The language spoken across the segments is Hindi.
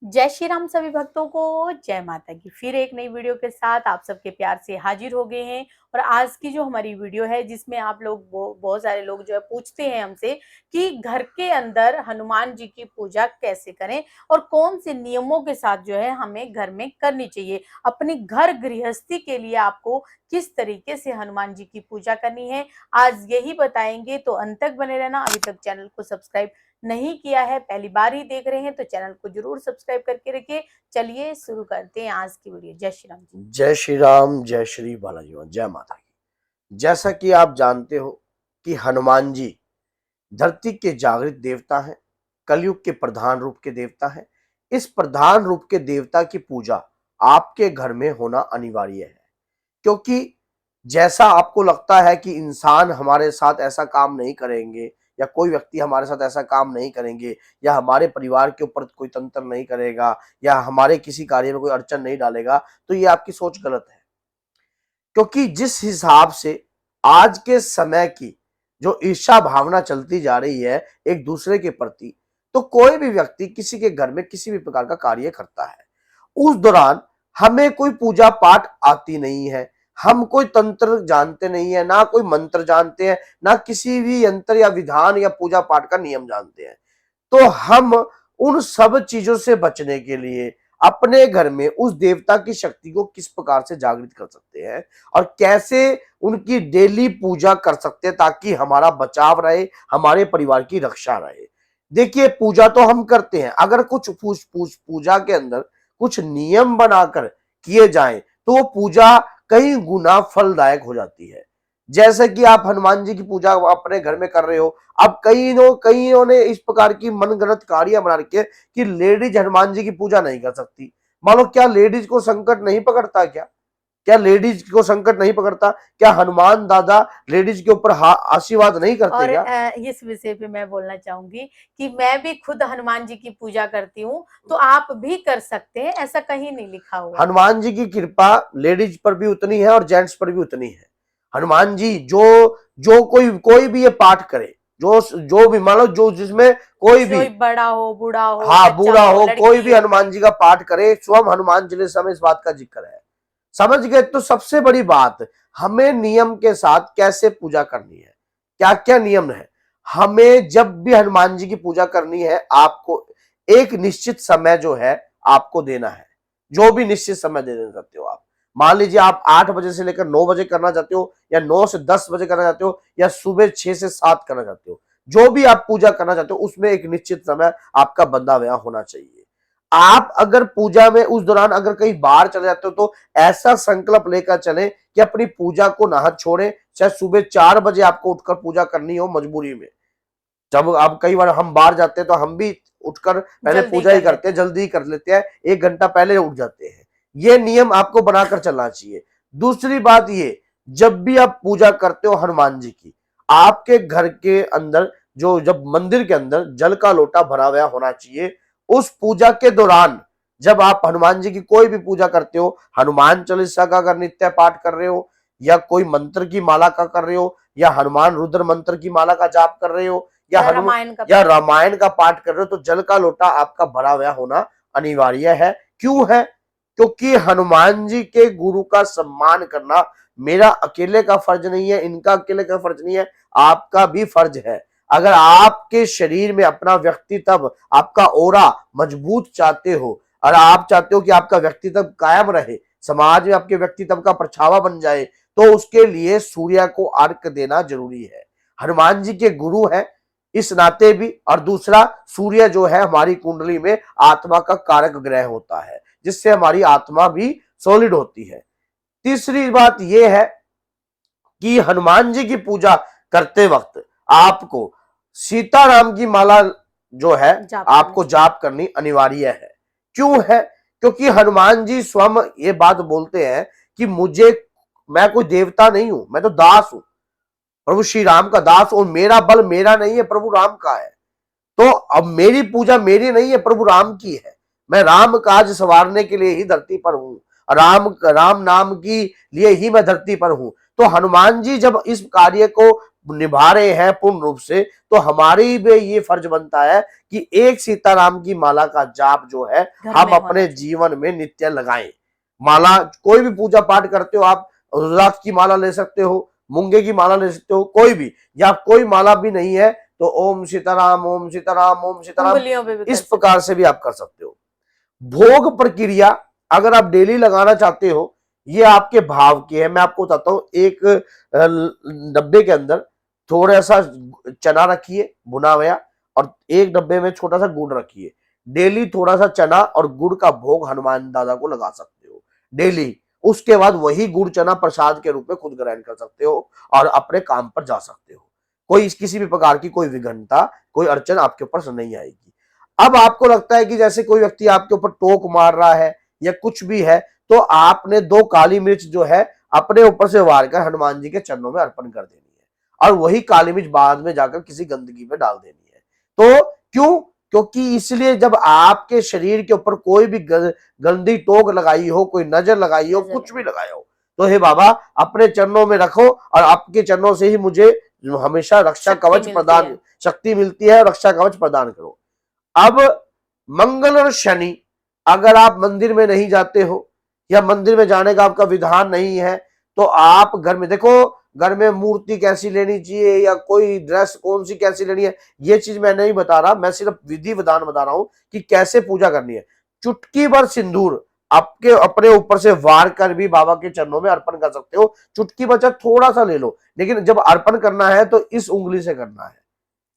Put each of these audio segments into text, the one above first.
जय श्री राम सभी भक्तों को, जय माता की। फिर एक नई वीडियो के साथ आप सबके प्यार से हाजिर हो गए हैं। और आज की जो हमारी वीडियो है जिसमें आप लोग बहुत सारे लोग जो है पूछते हैं हमसे कि घर के अंदर हनुमान जी की पूजा कैसे करें और कौन से नियमों के साथ जो है हमें घर में करनी चाहिए। अपनी घर गृहस्थी के लिए आपको किस तरीके से हनुमान जी की पूजा करनी है, आज यही बताएंगे। तो अंत तक बने रहना। अभी तक चैनल को सब्सक्राइब नहीं किया है, पहली बार ही देख रहे हैं तो चैनल को जरूर सब्सक्राइब करके रखिए। चलिए शुरू करते हैं आज की वीडियो। जय श्री राम जी। जय श्री राम, जय श्री बालाजी, जय माता की। जैसा कि आप जानते हो कि हनुमान जी धरती के जागृत देवता हैं, कलयुग के प्रधान रूप के देवता हैं। इस प्रधान रूप के देवता की पूजा आपके घर में होना अनिवार्य है, क्योंकि जैसा आपको लगता है कि इंसान हमारे साथ ऐसा काम नहीं करेंगे या कोई व्यक्ति हमारे साथ ऐसा काम नहीं करेंगे या हमारे परिवार के ऊपर कोई तंत्र नहीं करेगा या हमारे किसी कार्य में कोई अड़चन नहीं डालेगा, तो ये आपकी सोच गलत है। क्योंकि जिस हिसाब से आज के समय की जो ईर्ष्या भावना चलती जा रही है एक दूसरे के प्रति, तो कोई भी व्यक्ति किसी के घर में किसी भी प्रकार का कार्य करता है, उस दौरान हमें कोई पूजा पाठ आती नहीं है, हम कोई तंत्र जानते नहीं है, ना कोई मंत्र जानते हैं, ना किसी भी यंत्र या विधान या पूजा पाठ का नियम जानते हैं। तो हम उन सब चीजों से बचने के लिए अपने घर में उस देवता की शक्ति को किस प्रकार से जागृत कर सकते हैं और कैसे उनकी डेली पूजा कर सकते हैं ताकि हमारा बचाव रहे, हमारे परिवार की रक्षा रहे। देखिए, पूजा तो हम करते हैं, अगर कुछ पूजा के अंदर कुछ नियम बनाकर किए जाएं तो वो पूजा कई गुना फलदायक हो जाती है। जैसे कि आप हनुमान जी की पूजा अपने घर में कर रहे हो, अब कईयों ने इस प्रकार की मनगढ़ंत कारियां बना रखी है कि लेडीज हनुमान जी की पूजा नहीं कर सकती। मान लो, क्या लेडीज को संकट नहीं पकड़ता? क्या लेडीज को संकट नहीं पकड़ता? क्या हनुमान दादा लेडीज के ऊपर आशीर्वाद नहीं करते और क्या? इस विषय पे मैं बोलना चाहूंगी कि मैं भी खुद हनुमान जी की पूजा करती हूँ, तो आप भी कर सकते हैं, ऐसा कहीं नहीं लिखा हुआ है। हनुमान जी की कृपा लेडीज पर भी उतनी है और जेंट्स पर भी उतनी है। हनुमान जी जो जो कोई भी ये पाठ करे, जो भी मान लो, जो जिसमें कोई भी बड़ा हो, बूढ़ा हो, हाँ बच्चा बूढ़ा हो, हो, कोई लड़की भी हो, हनुमान जी का पाठ करे। स्वयं हनुमान जी समय इस बात का जिक्र है। समझ गए? तो सबसे बड़ी बात, हमें नियम के साथ कैसे पूजा करनी है, क्या क्या नियम है। हमें जब भी हनुमान जी की पूजा करनी है, आपको एक निश्चित समय जो है आपको देना है। जो भी निश्चित समय दे सकते हो आप। मान लीजिए आप 8 बजे से लेकर 9 बजे करना चाहते हो, या 9 से 10 बजे करना चाहते हो, या सुबह 6 से 7 करना चाहते हो। जो भी आप पूजा करना चाहते हो उसमें एक निश्चित समय आपका बंधा हुआ होना चाहिए। आप अगर पूजा में उस दौरान अगर कहीं बाहर चले जाते हो तो ऐसा संकल्प लेकर चले कि अपनी पूजा को ना छोड़े। चाहे सुबह 4 बजे आपको उठकर पूजा करनी हो मजबूरी में, जब आप कई बार हम बाहर जाते हैं तो हम भी उठकर पहले पूजा ही करते हैं, जल्दी ही कर लेते हैं, 1 घंटा पहले उठ जाते हैं। ये नियम आपको बनाकर चलना चाहिए। दूसरी बात ये, जब भी आप पूजा करते हो हनुमान जी की, आपके घर के अंदर जब मंदिर के अंदर जल का लोटा भरा हुआ होना चाहिए। उस पूजा के दौरान जब आप हनुमान जी की कोई भी पूजा करते हो, हनुमान चालीसा का अगर नित्य पाठ कर रहे हो, या कोई मंत्र की माला का कर रहे हो, या हनुमान रुद्र मंत्र की माला का जाप कर रहे हो, या रामायण का पाठ कर रहे हो, तो जल का लोटा आपका भरा हुआ होना अनिवार्य है। क्यों है? क्योंकि हनुमान जी के गुरु का सम्मान करना मेरा अकेले का फर्ज नहीं है, इनका अकेले का फर्ज नहीं है, आपका भी फर्ज है। अगर आपके शरीर में अपना व्यक्तित्व, आपका ओरा मजबूत चाहते हो और आप चाहते हो कि आपका व्यक्तित्व कायम रहे, समाज में आपके व्यक्तित्व का परछावा बन जाए, तो उसके लिए सूर्य को अर्घ देना जरूरी है। हनुमान जी के गुरु है इस नाते भी, और दूसरा, सूर्य जो है हमारी कुंडली में आत्मा का कारक ग्रह होता है, जिससे हमारी आत्मा भी सॉलिड होती है। तीसरी बात यह है कि हनुमान जी की पूजा करते वक्त आपको सीताराम की माला जो है आपको जाप करनी अनिवार्य है। क्यों है? क्योंकि हनुमान जी स्वयं ये बात बोलते हैं कि मैं कोई देवता नहीं हूं, मैं तो दास हूं, प्रभु श्री राम का दास, और मेरा बल मेरा नहीं है, प्रभु राम का है। तो अब मेरी पूजा मेरी नहीं है, प्रभु राम की है। मैं राम काज सवारने के लिए ही धरती पर हूं, राम नाम की लिए ही मैं धरती पर हूं। तो हनुमान जी जब इस कार्य को निभा रहे हैं पूर्ण रूप से, तो हमारी भी ये फर्ज बनता है कि एक सीताराम की माला का जाप जो है हम अपने जीवन में नित्य लगाएं। माला कोई भी पूजा पाठ करते हो आप, रुद्राक्ष की माला ले सकते हो, मूंगे की माला ले सकते हो, कोई भी, या कोई माला भी नहीं है तो ओम सीताराम ओम सीताराम ओम सीताराम इस प्रकार से भी आप कर सकते हो। भोग प्रक्रिया अगर आप डेली लगाना चाहते हो, ये आपके भाव की है। मैं आपको बताता हूँ, एक डब्बे के अंदर थोड़ा सा चना रखिए भुना हुआ, और एक डब्बे में छोटा सा गुड़ रखिए। डेली थोड़ा सा चना और गुड़ का भोग हनुमान दादा को लगा सकते हो डेली। उसके बाद वही गुड़ चना प्रसाद के रूप में खुद ग्रहण कर सकते हो और अपने काम पर जा सकते हो। कोई किसी भी प्रकार की कोई विघ्नता, कोई अड़चन आपके ऊपर नहीं आएगी। अब आपको लगता है कि जैसे कोई व्यक्ति आपके ऊपर टोक मार रहा है या कुछ भी है, तो आपने 2 काली मिर्च जो है अपने ऊपर से वार कर हनुमान जी के चरणों में अर्पण कर देनी है, और वही काली मिर्च बाद में जाकर किसी गंदगी में डाल देनी है। तो क्यों? क्योंकि इसलिए जब आपके शरीर के ऊपर कोई भी गंदी टोक लगाई हो, कोई नजर लगाई हो, कुछ भी लगाया हो, तो हे बाबा अपने चरणों में रखो, और आपके चरणों से ही मुझे हमेशा रक्षा कवच प्रदान, शक्ति मिलती है, रक्षा कवच प्रदान करो। अब मंगल और शनि, अगर आप मंदिर में नहीं जाते हो या मंदिर में जाने का आपका विधान नहीं है, तो आप घर में देखो, घर में मूर्ति कैसी लेनी चाहिए या कोई ड्रेस कौन सी कैसी लेनी है, ये चीज मैं नहीं बता रहा, मैं सिर्फ विधि विधान बता रहा हूं कि कैसे पूजा करनी है। चुटकी भर सिंदूर आपके अपने ऊपर से वार कर भी बाबा के चरणों में अर्पण कर सकते हो। चुटकी भर थोड़ा सा ले लो, लेकिन जब अर्पण करना है तो इस उंगली से करना है।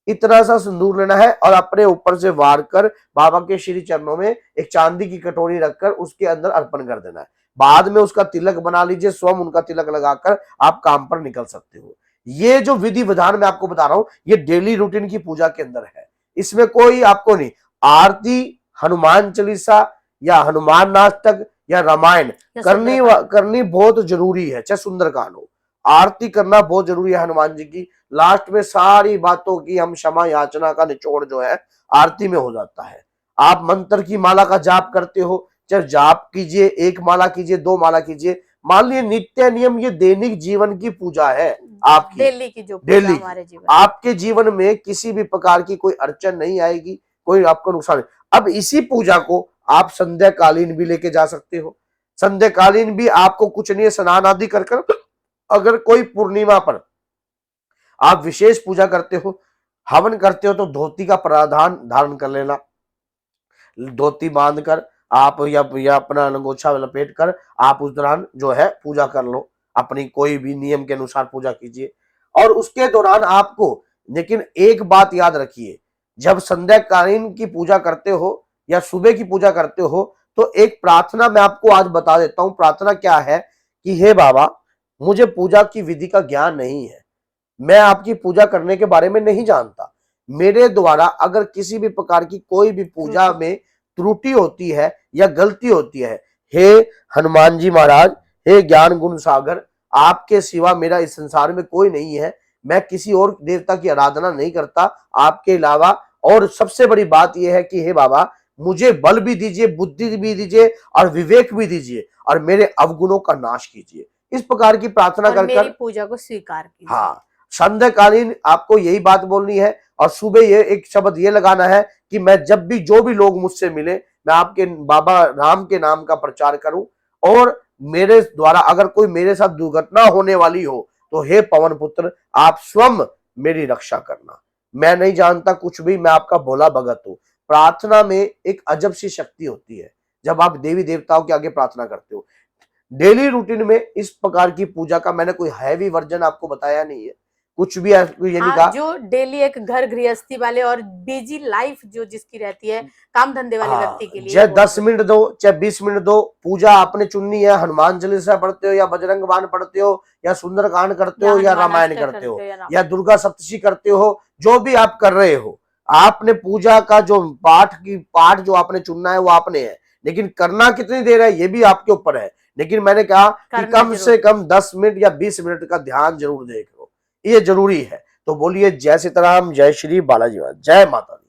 इतना सा सिंदूर लेना है और अपने ऊपर से वार कर बाबा के श्री चरणों में एक चांदी की कटोरी रखकर उसके अंदर अर्पण कर देना है। बाद में उसका तिलक बना लीजिए, स्वयं उनका तिलक लगाकर आप काम पर निकल सकते हो। ये जो विधि विधान मैं आपको बता रहा हूं, ये डेली रूटीन की पूजा के अंदर है। इसमें कोई आपको नहीं, आरती, हनुमान चालीसा या हनुमान नाटक या रामायण करनी बहुत जरूरी है, चाहे सुंदरकांड हो। आरती करना बहुत जरूरी है हनुमान जी की। लास्ट में सारी बातों की हम क्षमा याचना का निचोड़ जो है आरती में हो जाता है। आप मंत्र की माला का जाप करते हो, चाहे जाप कीजिए, 1 माला कीजिए, 2 माला कीजिए, मान लीजिए नित्य नियम, ये दैनिक जीवन की पूजा है आपकी, डेली की जो डेली हमारे जीवन, आपके जीवन में किसी भी प्रकार की कोई अड़चन नहीं आएगी, कोई आपको नुकसान नहीं। अब इसी पूजा को आप संध्या कालीन भी लेके जा सकते हो। संध्या कालीन भी आपको कुछ नहीं है, स्नान आदि कर अगर कोई पूर्णिमा पर आप विशेष पूजा करते हो, हवन करते हो, तो धोती का प्रावधान धारण कर लेना। धोती बांधकर आप या अपना लंगोछा लपेट कर आप उस दौरान जो है पूजा कर लो, अपनी कोई भी नियम के अनुसार पूजा कीजिए। और उसके दौरान आपको, लेकिन एक बात याद रखिए, जब संध्या कालीन की पूजा करते हो या सुबह की पूजा करते हो, तो एक प्रार्थना मैं आपको आज बता देता हूं। प्रार्थना क्या है कि हे बाबा, मुझे पूजा की विधि का ज्ञान नहीं है, मैं आपकी पूजा करने के बारे में नहीं जानता, मेरे द्वारा अगर किसी भी प्रकार की कोई भी पूजा में त्रुटि होती है या गलती होती है, हे हनुमान जी महाराज, हे ज्ञान गुण सागर, आपके सिवा मेरा इस संसार में कोई नहीं है, मैं किसी और देवता की आराधना नहीं करता आपके अलावा। और सबसे बड़ी बात यह है कि हे बाबा, मुझे बल भी दीजिए, बुद्धि भी दीजिए और विवेक भी दीजिए, और मेरे अवगुणों का नाश कीजिए। इस प्रकार की प्रार्थना कर मेरी पूजा को स्वीकार कीजिए। हाँ, संध्याकालीन आपको यही बात बोलनी है, और सुबह ये एक शब्द ये लगाना है कि मैं जब भी जो भी लोग मुझसे मिले, मैं आपके बाबा राम के नाम का प्रचार करूं, और मेरे द्वारा अगर कोई मेरे साथ दुर्घटना होने वाली हो, तो हे पवन पुत्र, आप स्वयं मेरी रक्षा करना। मैं नहीं जानता कुछ भी, मैं आपका भोला भगत हूं। प्रार्थना में एक अजब सी शक्ति होती है जब आप देवी देवताओं के आगे प्रार्थना करते हो। डेली रूटीन में इस प्रकार की पूजा का मैंने कोई हैवी वर्जन आपको बताया नहीं है, कुछ भी ये नहीं कहा। जो डेली एक घर गृहस्थी वाले और बिजी लाइफ जो जिसकी रहती है, काम धंधे वाले व्यक्ति के लिए, चाहे 10 मिनट दो, चाहे 20 मिनट दो, पूजा आपने चुननी है। हनुमान चालीसा पढ़ते हो या बजरंग बाण पढ़ते हो या सुंदरकांड करते हो या रामायण करते हो या दुर्गा सप्तशी करते हो, जो भी आप कर रहे हो, आपने पूजा का जो पाठ जो आपने चुनना है वो आपने है, लेकिन करना कितनी देर है ये भी आपके ऊपर है। लेकिन मैंने कहा कि कम से कम 10 मिनट या 20 मिनट का ध्यान जरूर देखो, ये जरूरी है। तो बोलिए जय सीताराम, जय श्री बालाजी, जय माता दी।